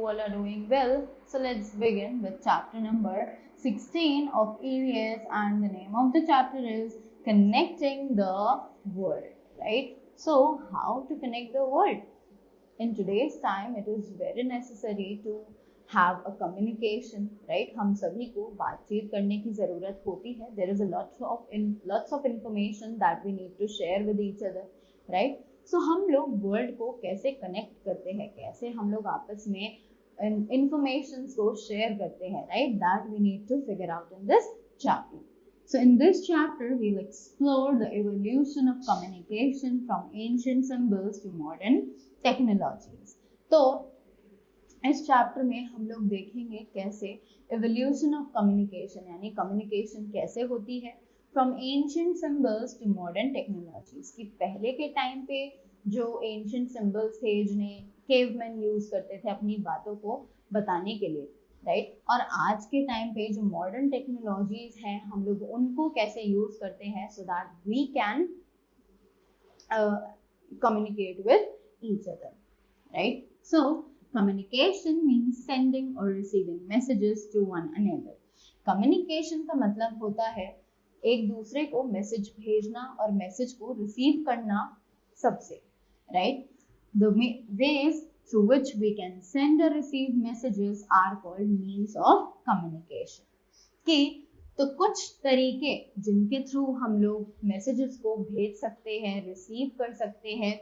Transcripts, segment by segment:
all are doing well. So let's begin with chapter number 16 of EVS, and the name of the chapter is Connecting the World, right? So how to connect the world? In today's time, it is very necessary to have a communication, right? हम सभी को बातचीत करने की ज़रूरत होती है. There is a lots of information that we need to share with each other, right? So हम लोग वर्ल्ड को कैसे कनेक्ट करते हैं, कैसे हम लोग आपस में इंफॉर्मेशन को शेयर करते हैं, right? That we need to figure out in this chapter. So in this chapter, we'll explore the evolution of communication from ancient symbols to modern technologies. तो इस चैप्टर में हम लोग देखेंगे कैसे एवोल्यूशन ऑफ कम्युनिकेशन, यानी कम्युनिकेशन कैसे होती है from ancient symbols to modern technologies, कि पहले के टाइम पे जो एंशिएंट सिंबल्स थे जिन्हें केवमैन यूज करते थे अपनी बातों को बताने के लिए, राइट? और आज के टाइम पे जो मॉडर्न टेक्नोलॉजीज हैं हम लोग उनको कैसे यूज करते हैं so that we can communicate with each other, right? So communication means sending or receiving messages to one another. Communication का मतलब होता है एक दूसरे को मैसेज भेजना और मैसेज को रिसीव करना सबसे, right? The ways through which we can send or receive messages are called means of communication. कि तो कुछ तरीके जिनके थ्रू हम लोग मैसेजेस को भेज सकते हैं, रिसीव कर सकते हैं,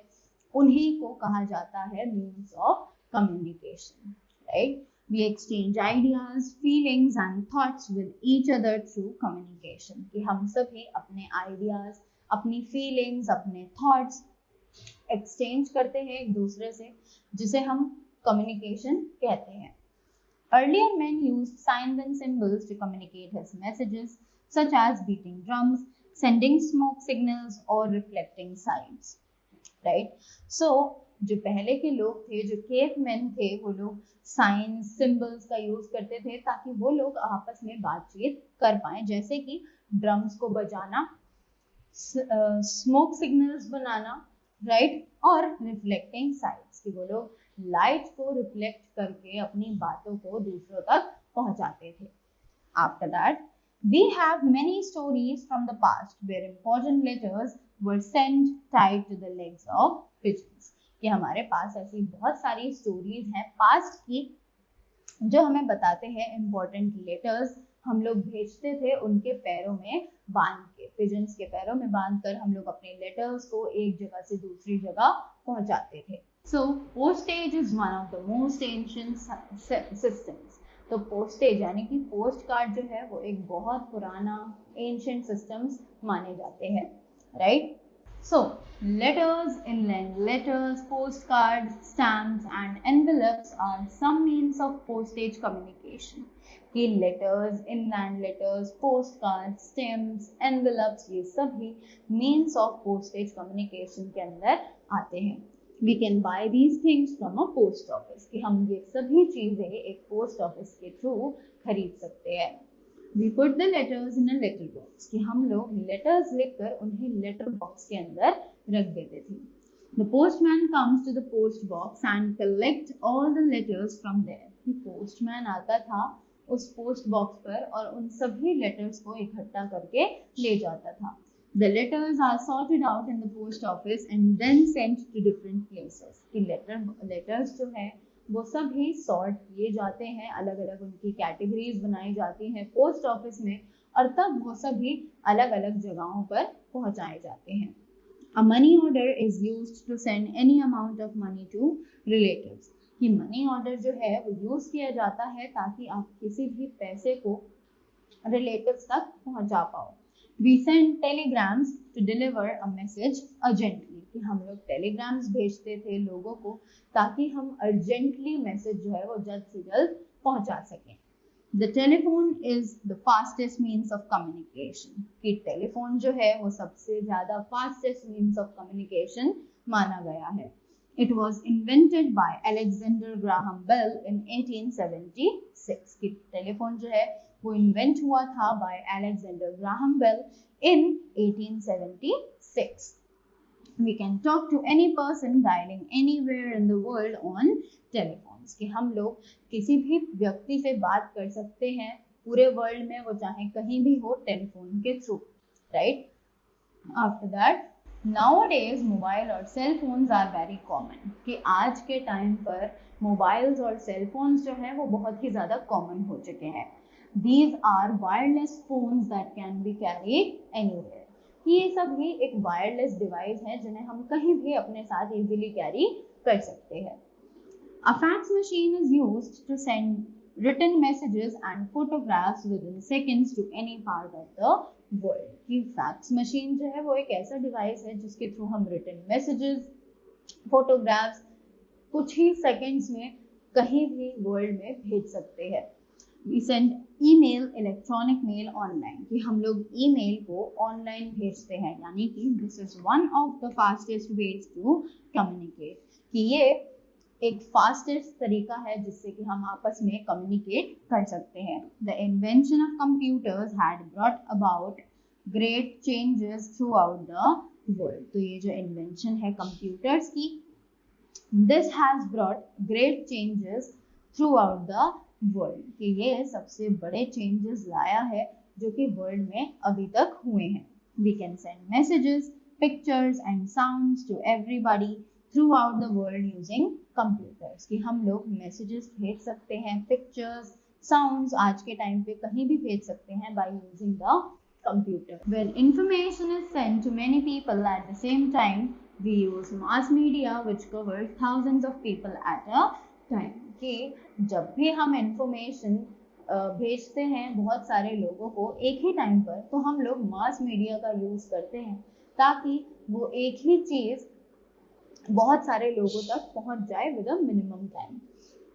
उन्हीं को कहा जाता है means of communication, right? We exchange ideas, feelings and thoughts with each other through communication, कि हम सभी अपने आइडियाज, अपनी फीलिंग्स, अपने थॉट्स एक्सचेंज करते हैं एक दूसरे से, जिसे हम कम्युनिकेशन कहते हैं. Earlier men used signs and symbols to communicate his messages, such as beating drums, sending smoke signals, or reflecting signs. Right? So, जो पहले के लोग थे, जो cavemen थे, वो लोग signs, symbols का use करते थे ताकि वो लोग आपस में बातचीत कर पाएं, जैसे कि drums को बजाना, smoke signals बनाना, right? और reflecting signs, कि वो लोग लाइट को रिफ्लेक्ट करके अपनी बातों को दूसरों तक पहुंचाते थे. After that, we have many stories from the past where important letters were sent tied to the legs of pigeons. कि हमारे पास ऐसी बहुत सारी स्टोरीज हैं पास्ट की जो हमें बताते हैं इम्पोर्टेंट लेटर्स हम लोग भेजते थे उनके पैरों में बांध के, पिजन्स के पैरों में बांधकर हम लोग अपने लेटर्स को एक जगह से दूसरी जगह पहुंचाते थे. So postage is one of the most ancient systems. तो postage यानी कि पोस्ट कार्ड जो है वो एक बहुत पुराना ancient systems माने जाते हैं, right? So letters, inland letters, postcards, stamps and envelopes are some means of postage communication. कि letters, inland letters, postcards, stamps, envelopes ये सभी means of postage communication के अंदर आते हैं. We can buy these things from a post office, कि हम ये सभी चीजें एक पोस्ट ऑफिस के थ्रू खरीद सकते हैं. We put the letters in a letter box, कि हम लोग लेटर्स लिखकर उन्हें लेटर बॉक्स के अंदर रख देते थे. The postman comes to the post box and collect all the letters from there. कि पोस्टमैन आता था उस पोस्ट बॉक्स पर और उन सभी लेटर्स को इकट्ठा करके ले जाता था. The letters are sorted out in the post office and then sent to different places. कि letters जो है वो सभी सॉर्ट किए जाते हैं, अलग अलग उनकी कैटेगरीज बनाई जाती हैं पोस्ट ऑफिस में और तब वो सभी अलग अलग जगहों पर पहुंचाए जाते हैं. A money order is used to send any amount of money to relatives. कि मनी ऑर्डर जो है वो यूज किया जाता है ताकि आप किसी भी पैसे को रिलेटिव्स तक पहुंचा पाओ. We send telegrams to deliver a message urgently, कि हम लोग टेलीग्राम्स भेजते थे लोगों को ताकि हम अर्जेंटली मैसेज जो है वो जल्द से जल्द पहुंचा सकें. The telephone is the fastest means of communication, कि टेलीफोन जो है वो सबसे ज़्यादा fastest means of communication माना गया है. It was invented by Alexander Graham Bell in 1876. कि टेलीफोन जो है वो इन्वेंट हुआ था by Alexander Graham Bell in 1876. We can talk to any person dialing anywhere in the world on telephone. phones कि हम लोग किसी भी व्यक्ति से बात कर सकते हैं पूरे वर्ल्ड में, वो चाहे कहीं भी हो, टेलीफोन के through, right. After that nowadays mobile और cell phones are very common कि आज के टाइम पर मोबाइल्स और सेल फोन्स जो है वो बहुत ही ज़्यादा कॉमन हो चुके हैं। These are wireless phones that can be carried anywhere। ये सब ही एक वायरलेस डिवाइस है जिन्हें हम कहीं भी अपने साथ इजीली कैरी कर सकते हैं। A fax machine is used to send written messages and photographs within seconds to any part of the world. की फैक्स मशीन जो है वो एक ऐसा डिवाइस है जिसके थ्रू हम रिटन मैसेजेस, फोटोग्राफ्स कुछ ही सेकंड्स में कहीं भी वर्ल्ड में भेज सकते हैं। We send email, electronic mail online कि हम लोग ईमेल को ऑनलाइन भेजते हैं, यानी कि this is one of the fastest ways to communicate कि ये एक फास्टेस्ट तरीका है जिससे कि हम आपस में कम्युनिकेट कर सकते हैं। The invention of computers had brought about great changes through out the world. तो ये जो इन्वेंशन है कंप्यूटर्स की, this has brought great changes through out the world कि ये सबसे बड़े चेंजेस लाया है जो कि वर्ल्ड में अभी तक हुए हैं। We can send messages, pictures and sounds to everybody throughout the world using computers कि हम लोग मैसेजेस भेज सकते हैं, पिक्चर्स, साउंड्स आज के टाइम पे कहीं भी भेज सकते हैं by using the computer. When information is sent to many people at the same time, we use mass media which covers thousands of people at a time। कि जब भी हम इंफॉर्मेशन भेजते हैं बहुत सारे लोगों को एक ही टाइम पर, तो हम लोग मास मीडिया का यूज करते हैं ताकि वो एक ही चीज बहुत सारे लोगों तक पहुंच जाए with a minimum time.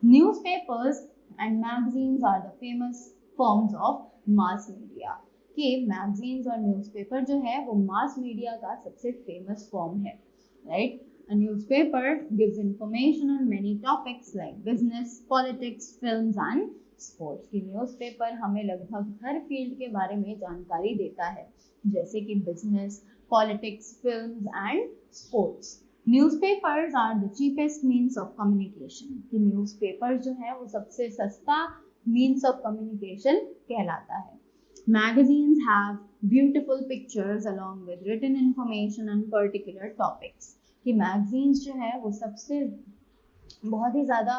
Newspapers and magazines are the famous forms of mass media कि मैगजीन्स और न्यूज़पेपर जो है वो मास मीडिया का सबसे फेमस फॉर्म है, right. A newspaper gives information on many topics like business, politics, films and sports। कि newspaper हमें लगभग हर फील्ड के बारे में जानकारी देता है जैसे कि business, politics, films and sports. Newspapers are the cheapest means of communication कि न्यूज़पेपर जो है वो सबसे सस्ता मीन्स ऑफ कम्युनिकेशन कहलाता है। Magazines have beautiful pictures along with written information on particular topics कि मैगजीन्स जो है वो सबसे बहुत ही ज़्यादा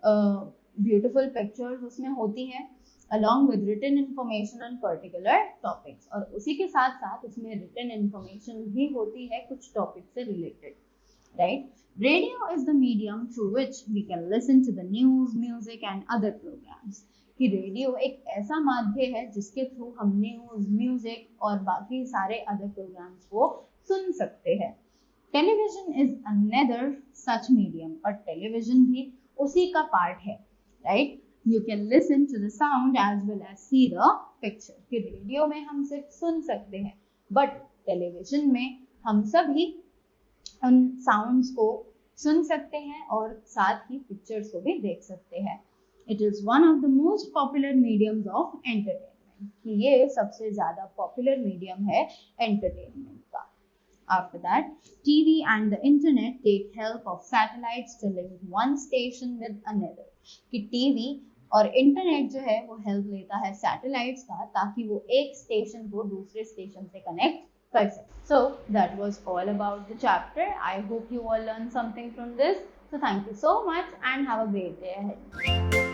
ब्यूटीफुल पिक्चर्स उसमें होती हैं along with written information on particular topics, और उसी के साथ साथ उसमें written information भी होती है कुछ टॉपिक से related, right. Radio is the medium through which we can listen to the news, music and other programmes कि रेडियो एक ऐसा माध्यम है जिसके थ्रू हम न्यूज, म्यूजिक और बाकी सारे अदर प्रोग्राम्स को सुन सकते हैं। Television is another such medium, और टेलीविजन भी उसी का पार्ट है, right. You can listen to the sound as well as see the picture कि रेडियो में हम सिर्फ सुन सकते हैं बट टेलीविजन में हम सभी उन साउंड्स को सुन सकते हैं और साथ ही पिक्चर्स को भी देख सकते हैं। It is one of the most popular mediums of entertainment कि ये सबसे ज्यादा पॉपुलर मीडियम है एंटरटेनमेंट का। After that, TV and the internet take help of satellites to link one station with another कि टीवी और इंटरनेट जो है वो हेल्प लेता है सैटेलाइट्स का ताकि वो एक स्टेशन को दूसरे स्टेशन से कनेक्ट कर सके। So that was all about the chapter. I hope you all learned something from this. So thank you so much and have a great day ahead.